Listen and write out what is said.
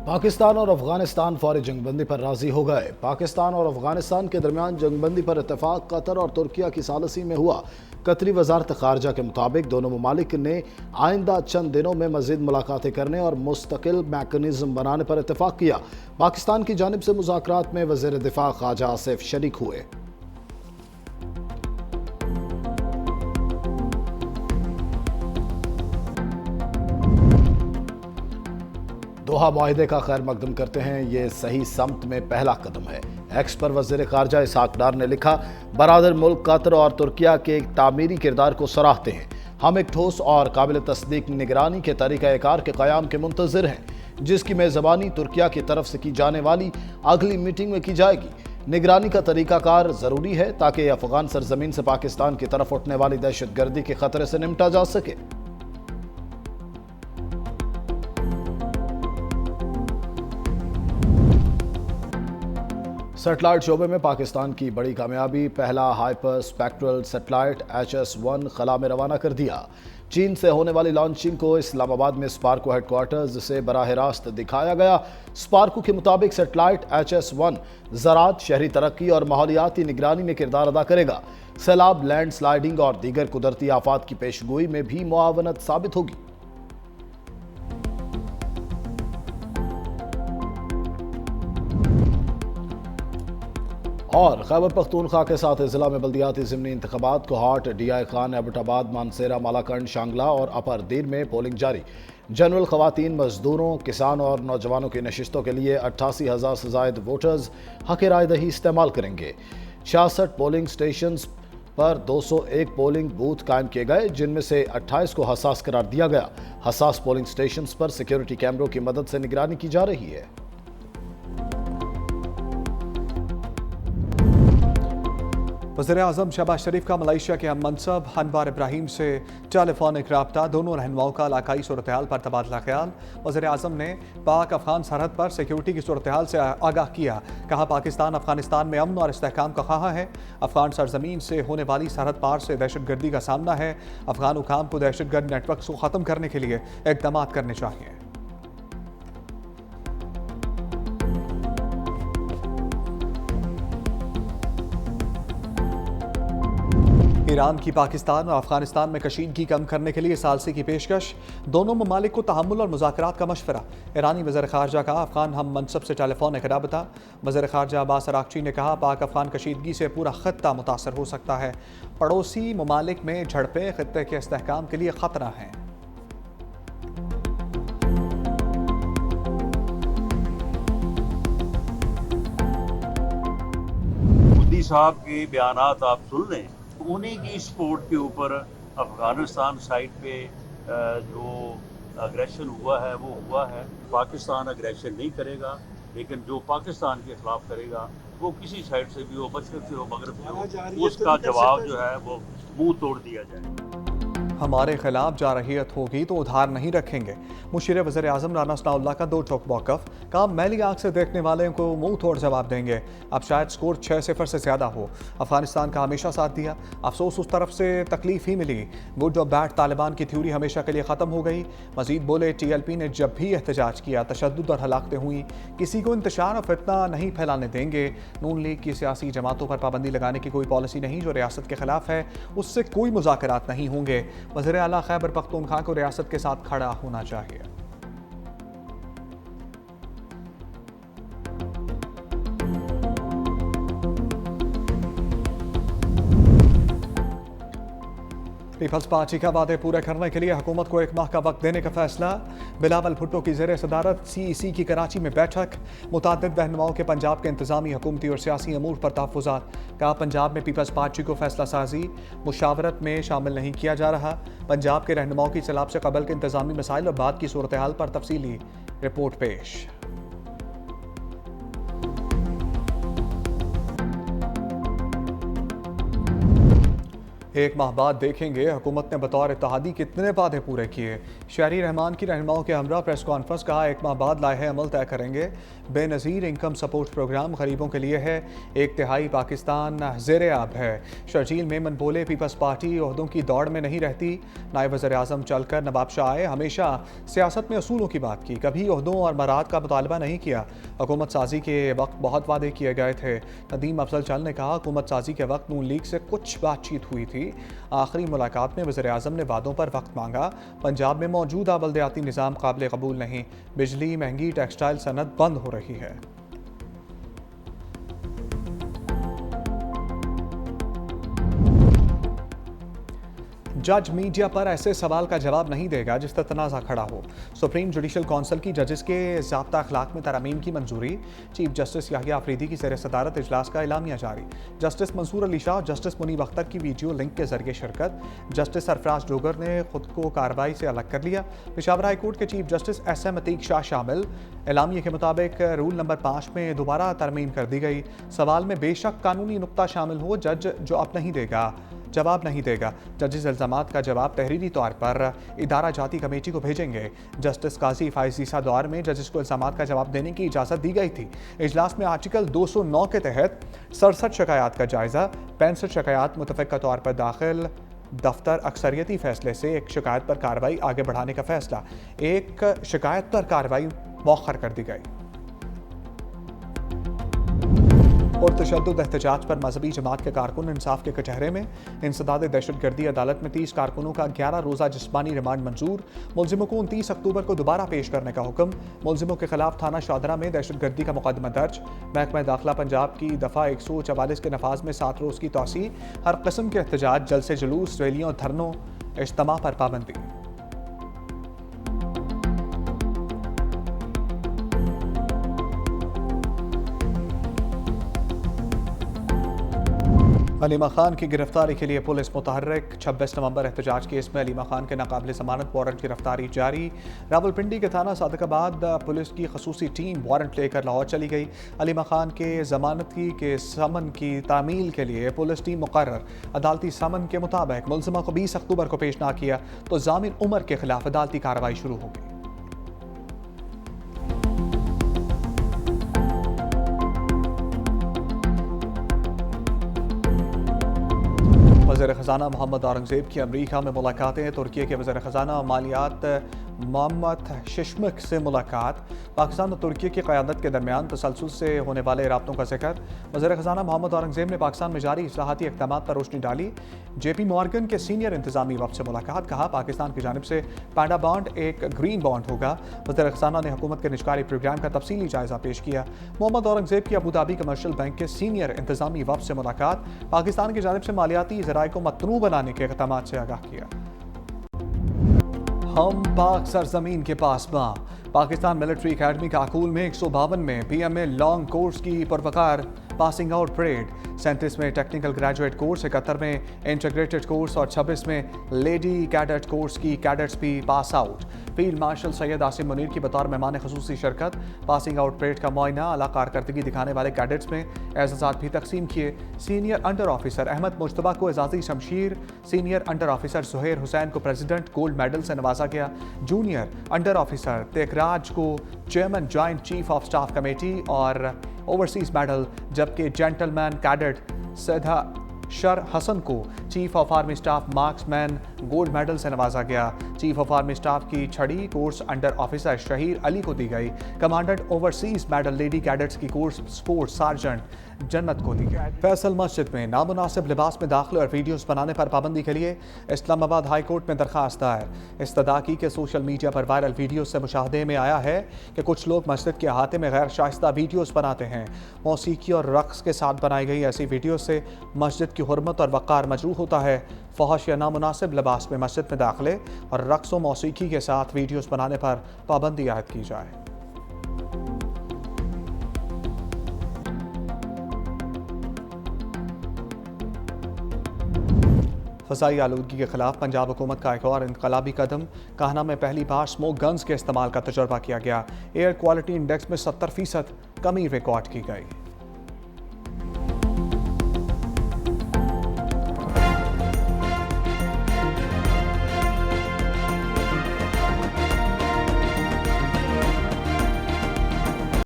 पाकिस्तान और अफगानिस्तान फौरी जंगबंदी पर राजी हो गए। पाकिस्तान और अफगानिस्तान के दरमियान जंगबंदी पर इत्तेफाक कतर और तुर्किया की सालसी में हुआ। कतरी वजारत खारजा के मुताबिक दोनों ममालिक ने आइंदा चंद दिनों में मजीद मुलाकातें करने और मुस्तकिल मैकेनिज्म बनाने पर इत्तेफाक किया। पाकिस्तान की जानिब से मुज़ाकरात में वज़ीर दिफा ख्वाजा आसिफ शरीक हुए। दोहा मुआहिदे का खैर मकदम करते हैं, ये सही समत में पहला कदम है। एक्स पर वज़ीर खारजा इसहाक डार ने लिखा, बरादर मुल्क कतर और तुर्किया के एक तामीरी किरदार को सराहते हैं। हम एक ठोस और काबिल तस्दीक निगरानी के तरीक़ाकार के क़याम के मुंतज़िर हैं, जिसकी मेज़बानी तुर्किया की तरफ से की जाने वाली अगली मीटिंग में की जाएगी। निगरानी का तरीक़ाकार ज़रूरी है ताकि अफ़गान सरजमीन से पाकिस्तान की तरफ उठने वाली दहशत गर्दी के ख़तरे से निपटा जा सके। सैटेलाइट शोबे में पाकिस्तान की बड़ी कामयाबी, पहला हाइपर स्पेक्ट्रल सैटेलाइट HS-1 खला में रवाना कर दिया। चीन से होने वाली लॉन्चिंग को इस्लामाबाद में स्पार्को हेडक्वार्टर्स से बराह रास्त दिखाया गया। स्पार्को के मुताबिक सैटेलाइट HS-1 ज़राअत, शहरी तरक्की और माहौलियाती निगरानी में किरदार अदा करेगा। सैलाब, लैंड स्लाइडिंग और दीगर कुदरती आफात की पेशगोई में भी मुआवनत साबित होगी। और खैबर पख्तूनख्वा के साथ जिला में बल्दियाती ज़िमनी इंतखाबात कोहाट, DI खान, एबटाबाद, मानसेरा, मालाकंड, शांगला और अपर दीर में पोलिंग जारी। जनरल खवातीन, मजदूरों, किसान और नौजवानों की नशिस्तों के लिए 88,000 से ज़ायद वोटर्स हक राय दही इस्तेमाल करेंगे। 66 पोलिंग स्टेशन पर 201 पोलिंग बूथ कायम किए गए, जिनमें से 28 को हसास करार दिया गया। हसास पोलिंग स्टेशन पर सिक्योरिटी कैमरों की मदद से निगरानी की जा रही है। वज़ीर-ए-आज़म शहबाज शरीफ का मलेशिया के हम मनसब अनवार इब्राहिम से टेलीफोनिक रब्ता, दोनों रहनुमाओं का इलाकाई सूरत हाल पर तबादला ख्याल। वज़ीर-ए-आज़म ने पाक अफगान सरहद पर सिक्योरिटी की सूरत हाल से आगाह किया। कहा, पाकिस्तान अफगानिस्तान में अमन और इस्तेहकाम का ख्वाह है। अफगान सरजमीन से होने वाली सरहद पार से दहशत गर्दी का सामना है। अफगान हुकाम को दहशत गर्द नेटवर्क को ख़त्म करने के लिए इक़दाम करने चाहिए। ईरान की पाकिस्तान और अफगानिस्तान में कशीदगी कम करने के लिए सालसी की पेशकश। दोनों ममालिक को तहम्मुल और मुज़ाकरात का मशवरा। ईरानी वज़ीर ख़ारजा का अफगान हम मनसब से टेलीफोनिक राबता। वज़ीर ख़ारजा अब्बास अराग़ची ने कहा, पाक अफगान कशीदगी से पूरा ख़त्ता मुतासर हो सकता है। पड़ोसी ममालिक में झड़पें ख़त्ते के इस्तेहकाम के लिए ख़तरा हैं। मोदी साहब के बयानात आप सुन लें, उन्हीं की सपोर्ट के ऊपर अफगानिस्तान साइड पे जो अग्रेशन हुआ है वो हुआ है। पाकिस्तान अग्रेशन नहीं करेगा, लेकिन जो पाकिस्तान के खिलाफ करेगा वो किसी साइड से भी हो, मशरक़ से हो, मगरब से हो, उसका जवाब जो है वो मुंह तोड़ दिया जाए। हमारे खिलाफ जारहियत होगी तो उधार नहीं रखेंगे। मुशीर वज़ीर आज़म राना सनाउल्लाह का दो टोक मौक़िफ़। काम मैली आँख से देखने वाले को मुंह तोड़ जवाब देंगे। अब शायद स्कोर 6-0 से ज़्यादा हो। अफगानिस्तान का हमेशा साथ दिया, अफसोस उस तरफ से तकलीफ ही मिली। गुड और बैड तालिबान की थ्योरी हमेशा के लिए ख़त्म हो गई। मज़ीद बोले, TLP ने जब भी एहतजाज किया तशद्दुद और हलाकतें हुई। किसी को इंतशार और फितना नहीं फैलाने देंगे। नून लीग की सियासी जमातों पर पाबंदी लगाने की कोई पॉलिसी नहीं जो रियासत के खिलाफ है, उससे कोई मुज़ाकरात नहीं होंगे। वज़ीर आला खैबर पख्तूनख्वा को रियासत के साथ खड़ा होना चाहिए। पीपल्स पार्टी का वादे पूरे करने के लिए हुकूमत को 1 माह का वक्त देने का फैसला। बिलावल भुट्टो की ज़ेर सदारत CEC की कराची में बैठक। मुताद्दिद रहनुमाओं के पंजाब के इंतजामी, हुकूमती और सियासी अमूर पर तहफ़्फ़ुज़ात। कहा, पंजाब में पीपल्स पार्टी को फैसला साजी मुशावरत में शामिल नहीं किया जा रहा। पंजाब के रहनुमाओं की सैलाब से कबल के इंतजामी मसाइल और बाद की सूरत हाल पर तफसीली रिपोर्ट पेश। एक माह बाद देखेंगे हुकूमत ने बतौर इत्तेहादी कितने वादे पूरे किए। शहरी रहमान की रहनुमाओं के हमरा प्रेस कॉन्फ्रेंस, कहा 1 माह बाद लाहे अमल तय करेंगे। बेनज़ीर इनकम सपोर्ट प्रोग्राम गरीबों के लिए है, 1/3 पाकिस्तान ज़ेर-ए-आब है। शर्जील मेमन बोले पीपल्स पार्टी ओहदों की दौड़ में नहीं रहती। नायब वज़ीर-ए-आज़म चलकर नवाब शाह आए, हमेशा सियासत में असूलों की बात की, कभी ओहदों और मराद का मुतालबा नहीं किया। हुकूमत साजी के वक्त बहुत वादे किए गए थे। नदीम अफजल चल ने कहा हुकूमत साजी के वक्त नून लीग से कुछ बातचीत हुई थी। आखिरी मुलाकात में वज़ीर-ए-आज़म ने वादों पर वक्त मांगा। पंजाब में मौजूदा बल्दियाती निज़ाम काबिल कबूल नहीं, बिजली महंगी, टेक्सटाइल सनत बंद हो रही है। जज मीडिया पर ऐसे सवाल का जवाब नहीं देगा जिस पर तनाज़ा खड़ा हो। सुप्रीम जुडिशल काउंसिल की जजेस के ज़ाब्ता अखलाक में तरमीम की मंजूरी। चीफ जस्टिस याहिया अफरीदी की ज़ेर सदारत इजलास का एलामिया जारी। जस्टिस मंसूर अली शाह और जस्टिस मुनीब अख्तर की वीडियो लिंक के जरिए शिरकत। जस्टिस सरफराज डोगर ने खुद को कार्रवाई से अलग कर लिया। पेशावर हाई कोर्ट के chief justice SM Atiq Shah शामिल। एलामिया के मुताबिक रूल नंबर 5 में दोबारा तरमीम कर दी गई। सवाल में बेशक कानूनी नुक्ता शामिल हो, जज जवाब नहीं देगा। जजेस इल्ज़ामात का जवाब तहरीरी तौर पर इदारा जाती कमेटी को भेजेंगे। जस्टिस काजी फाइज ईसा दौर में जजेस को इल्ज़ामात का जवाब देने की इजाज़त दी गई थी। इजलास में आर्टिकल 209 के तहत 67 शिकायत का जायज़ा, 65 शिकायत मुतफ़िक़ा तौर पर दाखिल। दफ्तर अक्सरियती फैसले से एक शिकायत पर कार्रवाई आगे बढ़ाने का फैसला, एक शिकायत पर कार्रवाई मौखर कर दी गई। और तशद्दुद एहतजाज पर मजहबी जमात के कारकुन इंसाफ के कचहरे में। इंसदाद दहशतगर्दी अदालत में 30 कारकुनों का 11 रोज़ा जिस्मानी रिमांड मंजूर। मुलजिमों को 29 अक्टूबर को दोबारा पेश करने का हुक्म। मुलजिमों के खिलाफ थाना शादरा में दहशतगर्दी का मुकदमा दर्ज। महकमा दाखिला पंजाब की दफ़ा 144 के नफाज में 7 रोज़ की तोसी। हर किस्म के एहतजाज, जलसे जुलूस, रैलियों, धरनों, इज्तिमा पर पाबंदी। अलीमा खान की गिरफ्तारी के लिए पुलिस मुतहर्रिक। 26 नवंबर एहतजाज केस में अलीमा खान के नाकाबिल ज़मानत वारंट गिरफ्तारी जारी। रावलपिंडी के थाना सादिकाबाद पुलिस की खसूसी टीम वारंट लेकर लाहौर चली गई। अलीमा खान के ज़मानती के समन की तामील के लिए पुलिस टीम मुकर्रर। अदालती समन के मुताबिक मुलजिमा को 20 अक्टूबर को पेश ना किया तो जामिन उमर के खिलाफ अदालती कार्रवाई शुरू होगी। वज़ीर ख़ज़ाना मोहम्मद औरंगज़ेब की अमरीका में मुलाकातें। तुर्की के वज़ीर ख़ज़ाना मालियात मोहम्मद शिशमक से मुलाकात। पाकिस्तान और तुर्की की क़यादत के दरमियान तसलसल से होने वाले राब्तों का जिक्र। वज़ीर ख़ज़ाना मोहम्मद औरंगज़ेब ने पाकिस्तान में जारी इस्लाहाती इक़दामात पर रोशनी डाली। JP मॉर्गन के सीनियर इंतज़ामी वफ़द से मुलाकात। कहा पाकिस्तान की जानिब से पैंडा बॉन्ड एक ग्रीन बॉन्ड होगा। वज़ीर ख़ज़ाना ने हुकूमत के निजकारी प्रोग्राम का तफसीली जायज़ा पेश किया। मोहम्मद औरंगज़ेब की अबू धाबी कमर्शियल बैंक के सीनियर इंतज़ामी वफ़द से मुलाकात। पाकिस्तान की जानिब से मालियाती ज़राए को मतनू बनाने के इक़दामात से आगाह किया। हम पाक सरजमीन के पासबां। पाकिस्तान मिलिट्री अकेडमी काकूल में 152 में PMA लॉन्ग कोर्स की पुरवकार पासिंग आउट परेड। 37 में टेक्निकल ग्रेजुएट कोर्स, 71 में इंटीग्रेटेड कोर्स और 26 में लेडी कैडेट कोर्स की कैडेट्स भी pass out. Field marshal Syed Asim Munir की बतौर मेहमान खसूसी शिरकत। पासिंग आउट परेड का मुआयना, आला कारकर्दगी दिखाने वाले कैडेट्स में एजाज़ात भी तकसीम किए। Senior under officer Ahmed Mushtaba को एजाज़ी शमशीर, senior under officer Suher Hussain को प्रेसिडेंट गोल्ड मेडल से नवाजा गया। जूनियर अंडर ऑफिसर तेकराज को chairman joint chief of staff committee और ओवरसीज मेडल, जबकि जेंटलमैन कैडेट सैदा शर हसन को chief of army staff marksman gold medal से नवाजा गया। चीफ ऑफ आर्मी स्टाफ की छड़ी course under officer Shaheer Ali को दी गई। Commandant overseas medal lady cadets की कोर्स स्पोर्ट्स सार्जेंट जन्नत को दी गई। फैसल मस्जिद में नामुनासिब लिबास में दाखिले और वीडियोस बनाने पर पाबंदी के लिए इस्लामाबाद हाई कोर्ट में दरखास्त दायर। इस्तदा की के सोशल मीडिया पर वायरल वीडियो से मुशाहदे में आया है कि कुछ लोग मस्जिद के अहाते में गैर शाइस्ता वीडियोस बनाते हैं। मौसीकी और रक्स के साथ बनाई गई ऐसी वीडियो से मस्जिद की हुर्मत और वक़ार मजरूह होता है। फहश या नामुनासिब लिबास में मस्जिद में दाखिले और रक्स व मौसीकी के साथ वीडियोस बनाने पर पाबंदी आयद की जाए। फ़ज़ाई आलूदगी के खिलाफ पंजाब हुकूमत का एक और इनकलाबी कदम। काहना में पहली बार स्मोक गन्स के इस्तेमाल का तजुर्बा किया गया। एयर क्वालिटी इंडेक्स में 70% कमी रिकॉर्ड की गई।